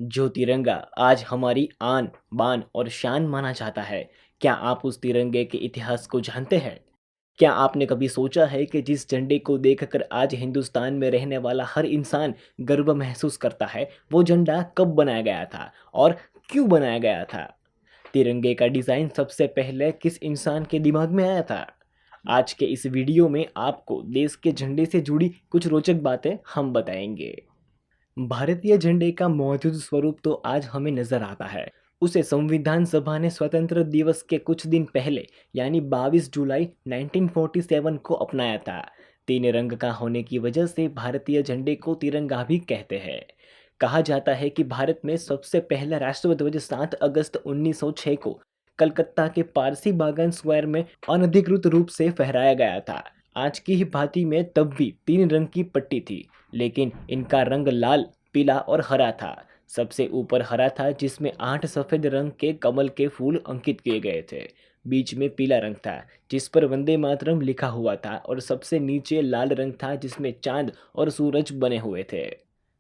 जो तिरंगा आज हमारी आन, बान और शान माना जाता है, क्या आप उस तिरंगे के इतिहास को जानते हैं? क्या आपने कभी सोचा है कि जिस झंडे को देखकर आज हिंदुस्तान में रहने वाला हर इंसान गर्व महसूस करता है, वो झंडा कब बनाया गया था और क्यों बनाया गया था? तिरंगे का डिज़ाइन सबसे पहले किस इंसान के दिमाग में आया था? आज के इस वीडियो में आपको देश के झंडे से जुड़ी कुछ रोचक बातें हम बताएंगे। भारतीय झंडे का मौजूद स्वरूप तो आज हमें नजर आता है। उसे संविधान सभा ने स्वतंत्र दिवस के कुछ दिन पहले यानी 22 जुलाई 1947 को अपनाया था। तीन रंग का होने की वजह से भारतीय झंडे को तिरंगा भी कहते हैं। कहा जाता है कि भारत में सबसे पहला राष्ट्रध्वज 7 अगस्त 1906 को कलकत्ता के पारसी बागान स्क्वायर में अनधिकृत रूप से फहराया गया था। आज की ही भांति में तब भी तीन रंग की पट्टी थी, लेकिन इनका रंग लाल, पीला और हरा था। सबसे ऊपर हरा था, जिसमें 8 सफेद रंग के कमल के फूल अंकित किए गए थे। बीच में पीला रंग था, जिस पर वंदे मातरम लिखा हुआ था, और सबसे नीचे लाल रंग था, जिसमें चांद और सूरज बने हुए थे।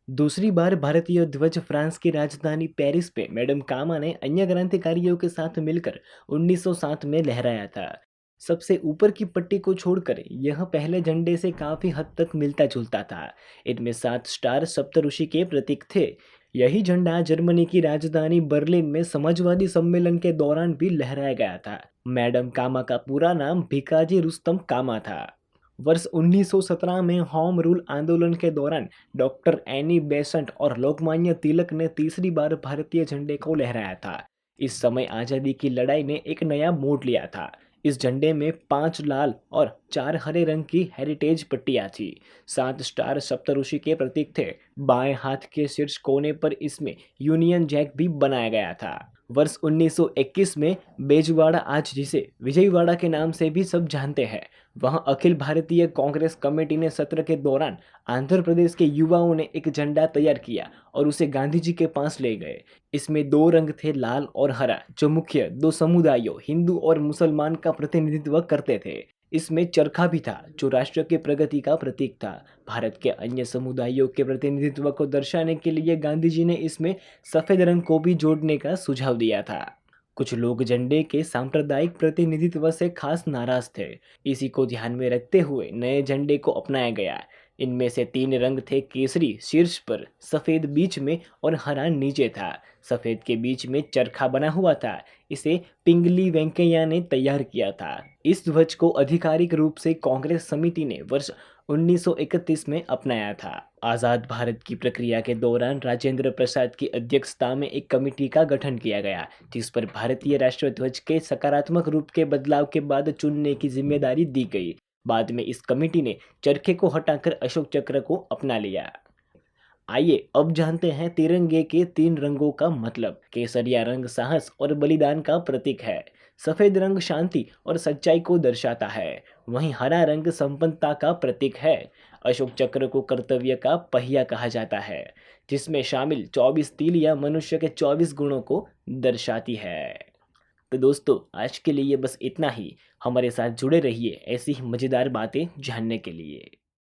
दूसरी बार भारतीय ध्वज फ्रांस की राजधानी पेरिस पे मैडम कामा ने अन्य क्रांतिकारियों के साथ मिलकर 1907 में लहराया था। सबसे ऊपर की पट्टी को छोड़कर यह पहले झंडे से काफी हद तक मिलता जुलता था। इनमें 7 स्टार सप्तऋषि के प्रतीक थे। यही झंडा जर्मनी की राजधानी बर्लिन में समाजवादी सम्मेलन के दौरान भी लहराया गया था। मैडम कामा का पूरा नाम भिकाजी रुस्तम कामा था। वर्ष 1917 में होम रूल आंदोलन के दौरान डॉक्टर एनी बेसेंट और लोकमान्य तिलक ने तीसरी बार भारतीय झंडे को लहराया था। इस समय आज़ादी की लड़ाई ने एक नया मोड़ लिया था। इस झंडे में 5 लाल और 4 हरे रंग की हेरिटेज पट्टियां थी। 7 स्टार सप्तऋषि के प्रतीक थे। बाएं हाथ के शीर्ष कोने पर इसमें यूनियन जैक भी बनाया गया था। वर्ष 1921 में बेजवाड़ा, आज जिसे विजयवाड़ा के नाम से भी सब जानते हैं, वहां अखिल भारतीय कांग्रेस कमेटी ने सत्र के दौरान आंध्र प्रदेश के युवाओं ने एक झंडा तैयार किया और उसे गांधी जी के पास ले गए। इसमें 2 रंग थे, लाल और हरा, जो मुख्य 2 समुदायों हिंदू और मुसलमान का प्रतिनिधित्व करते थे। इसमें चरखा भी था, जो राष्ट्र की प्रगति का प्रतीक था। भारत के अन्य समुदायों के प्रतिनिधित्व को दर्शाने के लिए गांधी जी ने इसमें सफेद रंग को भी जोड़ने का सुझाव दिया था। कुछ लोग झंडे के सांप्रदायिक प्रतिनिधित्व से खास नाराज थे। इसी को ध्यान में रखते हुए नए झंडे को अपनाया गया। इनमें से 3 रंग थे, केसरी शीर्ष पर, सफेद बीच में और हरा नीचे था। सफेद के बीच में चरखा बना हुआ था। इसे पिंगली वेंकैया ने तैयार किया था। इस ध्वज को आधिकारिक रूप से कांग्रेस समिति ने वर्ष 1931 में अपनाया था। आज़ाद भारत की प्रक्रिया के दौरान राजेंद्र प्रसाद की अध्यक्षता में एक कमेटी का गठन किया गया, जिस पर भारतीय राष्ट्रध्वज के सकारात्मक रूप के बदलाव के बाद चुनने की जिम्मेदारी दी गई। बाद में इस कमेटी ने चरखे को हटाकर अशोक चक्र को अपना लिया। आइए अब जानते हैं तिरंगे के 3 रंगों का मतलब। केसरिया रंग साहस और बलिदान का प्रतीक है। सफेद रंग शांति और सच्चाई को दर्शाता है। वहीं हरा रंग संपन्नता का प्रतीक है। अशोक चक्र को कर्तव्य का पहिया कहा जाता है, जिसमें शामिल 24 तील या मनुष्य के 24 गुणों को दर्शाती है। तो दोस्तों, आज के लिए बस इतना ही। हमारे साथ जुड़े रहिए ऐसी ही मज़ेदार बातें जानने के लिए।